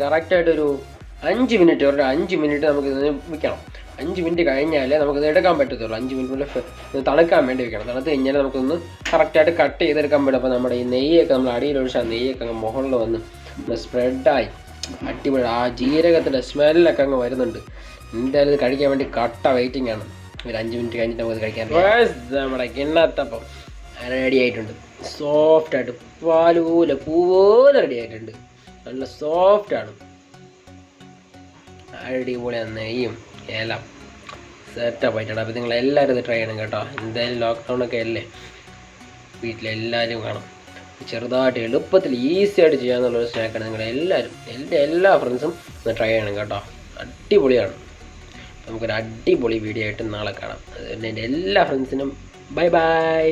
കറക്റ്റായിട്ടൊരു 5 minute നമുക്കിത് വെക്കണം. 5 minute കഴിഞ്ഞാലേ നമുക്കിത് എടുക്കാൻ പറ്റത്തുള്ളൂ. 5 മിനിറ്റ് തണുക്കാൻ വേണ്ടി വെക്കണം. തണുത്ത് കഴിഞ്ഞാൽ നമുക്കൊന്ന് കറക്റ്റായിട്ട് കട്ട് ചെയ്തെടുക്കാൻ പറ്റും. അപ്പോൾ നമ്മുടെ ഈ നെയ്യൊക്കെ നമ്മൾ അടിയിലൊഴിച്ചാൽ നെയ്യൊക്കെ അങ്ങ് മുകളിൽ വന്ന് സ്പ്രെഡായി അടിപൊളി ആ ജീരകത്തിൻ്റെ സ്മെല്ലൊക്കെ അങ്ങ് വരുന്നുണ്ട്. എന്തായാലും ഇത് കഴിക്കാൻ വേണ്ടി കട്ട വെയിറ്റിംഗ് ആണ്. ഒരു 5 മിനിറ്റ് കഴിഞ്ഞിട്ട് നമുക്ക് കഴിക്കാൻ. നമ്മുടെ കിണ്ണത്തപ്പം റെഡി ആയിട്ടുണ്ട്. സോഫ്റ്റായിട്ട് പാലുപോലെ പൂപോലെ റെഡി ആയിട്ടുണ്ട്. നല്ല സോഫ്റ്റാണ്, അടിപൊളിയാണ്. നെയ്യും എല്ലാം സെറ്റപ്പ് ആയിട്ടുണ്ട്. അപ്പോൾ നിങ്ങളെല്ലാവരും ഇത് ട്രൈ ചെയ്യണം കേട്ടോ. എന്തായാലും ലോക്ക്ഡൗണൊക്കെ അല്ലേ, വീട്ടിലെല്ലാവരും കാണും. ചെറുതായിട്ട് എളുപ്പത്തിൽ ഈസി ആയിട്ട് ചെയ്യാമെന്നുള്ളൊരു സ്നാക്കാണ്. നിങ്ങളെല്ലാവരും എല്ലാ ഫ്രണ്ട്സും ഒന്ന് ട്രൈ ചെയ്യണം കേട്ടോ. അടിപൊളിയാണ്. നമുക്കൊരു അടിപൊളി വീഡിയോ ആയിട്ട് നാളെ കാണാം. അതുകൊണ്ട് എൻ്റെ എല്ലാ ഫ്രണ്ട്സിനും ബൈ ബൈ.